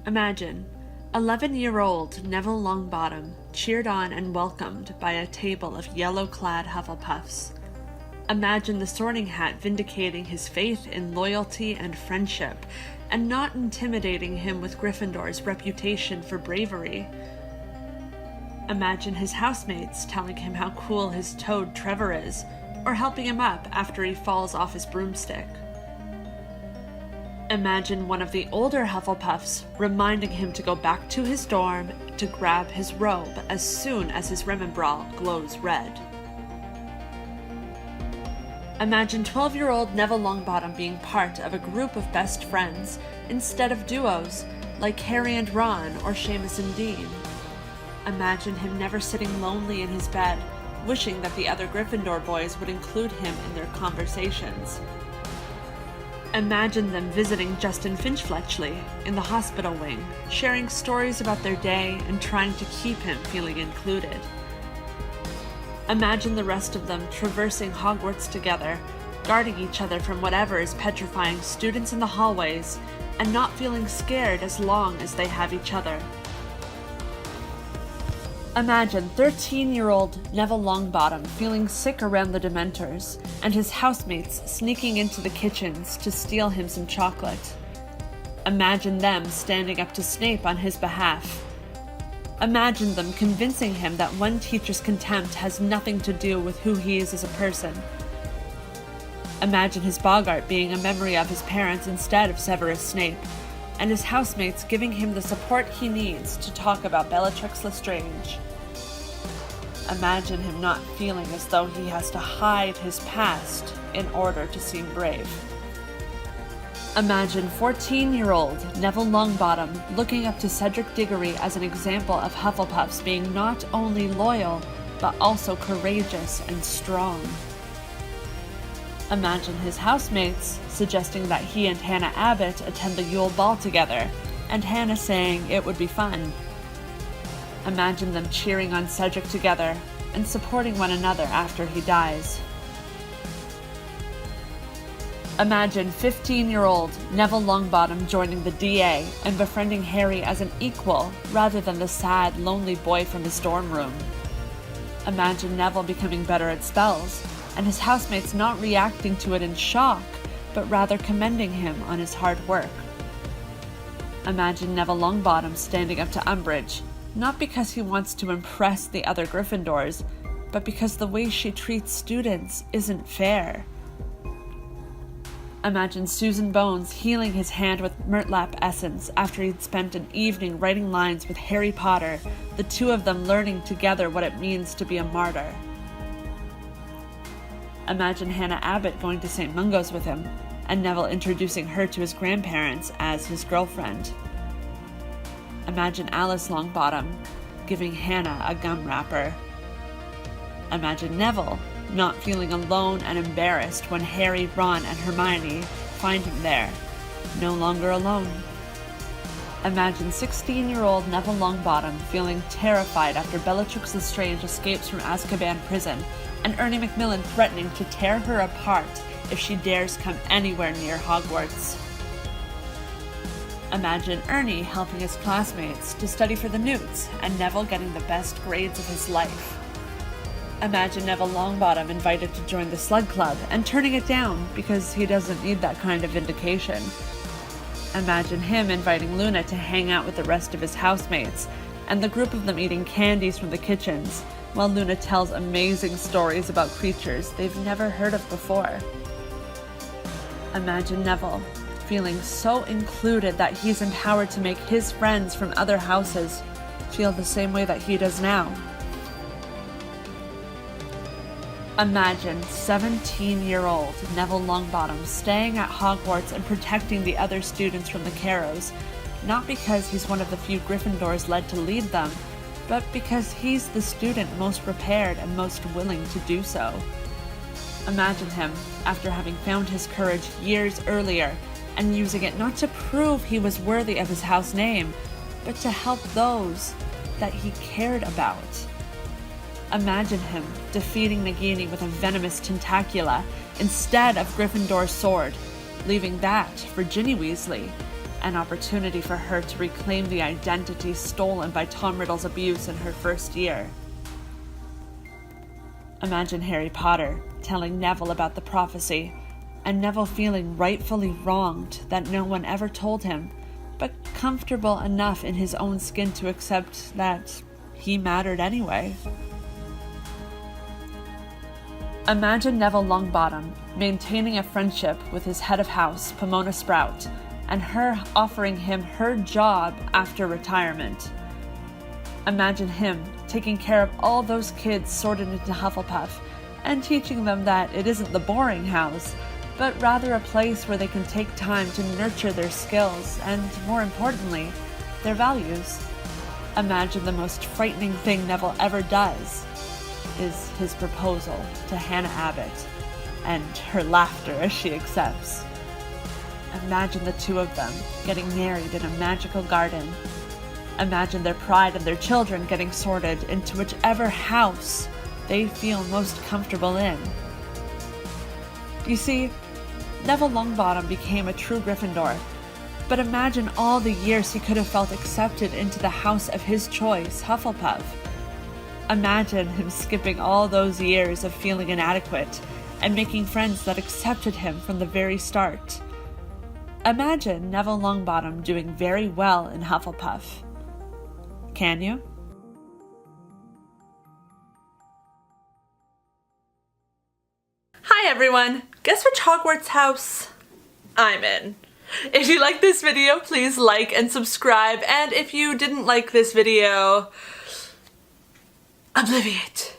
Imagine 11-year-old Neville Longbottom cheered on and welcomed by a table of yellow-clad Hufflepuffs. Imagine the Sorting Hat vindicating his faith in loyalty and friendship, and not intimidating him with Gryffindor's reputation for bravery. Imagine his housemates telling him how cool his toad Trevor is, or helping him up after he falls off his broomstick. Imagine one of the older Hufflepuffs reminding him to go back to his dorm to grab his robe as soon as his Remembrall glows red. Imagine 12-year-old Neville Longbottom being part of a group of best friends instead of duos like Harry and Ron or Seamus and Dean. Imagine him never sitting lonely in his bed, wishing that the other Gryffindor boys would include him in their conversations. Imagine them visiting Justin Finch-Fletchley in the hospital wing, sharing stories about their day and trying to keep him feeling included. Imagine the rest of them traversing Hogwarts together, guarding each other from whatever is petrifying students in the hallways, and not feeling scared as long as they have each other. Imagine 13-year-old Neville Longbottom feeling sick around the Dementors, and his housemates sneaking into the kitchens to steal him some chocolate. Imagine them standing up to Snape on his behalf. Imagine them convincing him that one teacher's contempt has nothing to do with who he is as a person. Imagine his Boggart being a memory of his parents instead of Severus Snape, and his housemates giving him the support he needs to talk about Bellatrix Lestrange. Imagine him not feeling as though he has to hide his past in order to seem brave. Imagine 14-year-old Neville Longbottom looking up to Cedric Diggory as an example of Hufflepuffs being not only loyal, but also courageous and strong. Imagine his housemates suggesting that he and Hannah Abbott attend the Yule Ball together, and Hannah saying it would be fun. Imagine them cheering on Cedric together and supporting one another after he dies. Imagine 15-year-old Neville Longbottom joining the DA and befriending Harry as an equal rather than the sad, lonely boy from his dorm room. Imagine Neville becoming better at spells, and his housemates not reacting to it in shock, but rather commending him on his hard work. Imagine Neville Longbottom standing up to Umbridge, not because he wants to impress the other Gryffindors, but because the way she treats students isn't fair. Imagine Susan Bones healing his hand with Murtlap essence after he'd spent an evening writing lines with Harry Potter, the two of them learning together what it means to be a martyr. Imagine Hannah Abbott going to St. Mungo's with him, and Neville introducing her to his grandparents as his girlfriend. Imagine Alice Longbottom giving Hannah a gum wrapper. Imagine Neville not feeling alone and embarrassed when Harry, Ron, and Hermione find him there, no longer alone. Imagine 16-year-old Neville Longbottom feeling terrified after Bellatrix Lestrange escapes from Azkaban prison, and Ernie Macmillan threatening to tear her apart if she dares come anywhere near Hogwarts. Imagine Ernie helping his classmates to study for the Newts, and Neville getting the best grades of his life. Imagine Neville Longbottom invited to join the Slug Club and turning it down because he doesn't need that kind of vindication. Imagine him inviting Luna to hang out with the rest of his housemates, and the group of them eating candies from the kitchens, while Luna tells amazing stories about creatures they've never heard of before. Imagine Neville feeling so included that he's empowered to make his friends from other houses feel the same way that he does now. Imagine 17-year-old Neville Longbottom staying at Hogwarts and protecting the other students from the Carrows, not because he's one of the few Gryffindors led to lead them, but because he's the student most prepared and most willing to do so. Imagine him, after having found his courage years earlier, and using it not to prove he was worthy of his house name, but to help those that he cared about. Imagine him defeating Nagini with a venomous tentacula instead of Gryffindor's sword, leaving that for Ginny Weasley, an opportunity for her to reclaim the identity stolen by Tom Riddle's abuse in her first year. Imagine Harry Potter telling Neville about the prophecy, and Neville feeling rightfully wronged that no one ever told him, but comfortable enough in his own skin to accept that he mattered anyway. Imagine Neville Longbottom maintaining a friendship with his head of house, Pomona Sprout, and her offering him her job after retirement. Imagine him taking care of all those kids sorted into Hufflepuff and teaching them that it isn't the boring house, but rather a place where they can take time to nurture their skills and, more importantly, their values. Imagine the most frightening thing Neville ever does is his proposal to Hannah Abbott, and her laughter as she accepts. Imagine the two of them getting married in a magical garden. Imagine their pride and their children getting sorted into whichever house they feel most comfortable in. You see, Neville Longbottom became a true Gryffindor, but imagine all the years he could have felt accepted into the house of his choice, Hufflepuff. Imagine him skipping all those years of feeling inadequate and making friends that accepted him from the very start. Imagine Neville Longbottom doing very well in Hufflepuff. Can you? Hi everyone! Guess which Hogwarts house I'm in? If you like this video, please like and subscribe, and if you didn't like this video, obliviate.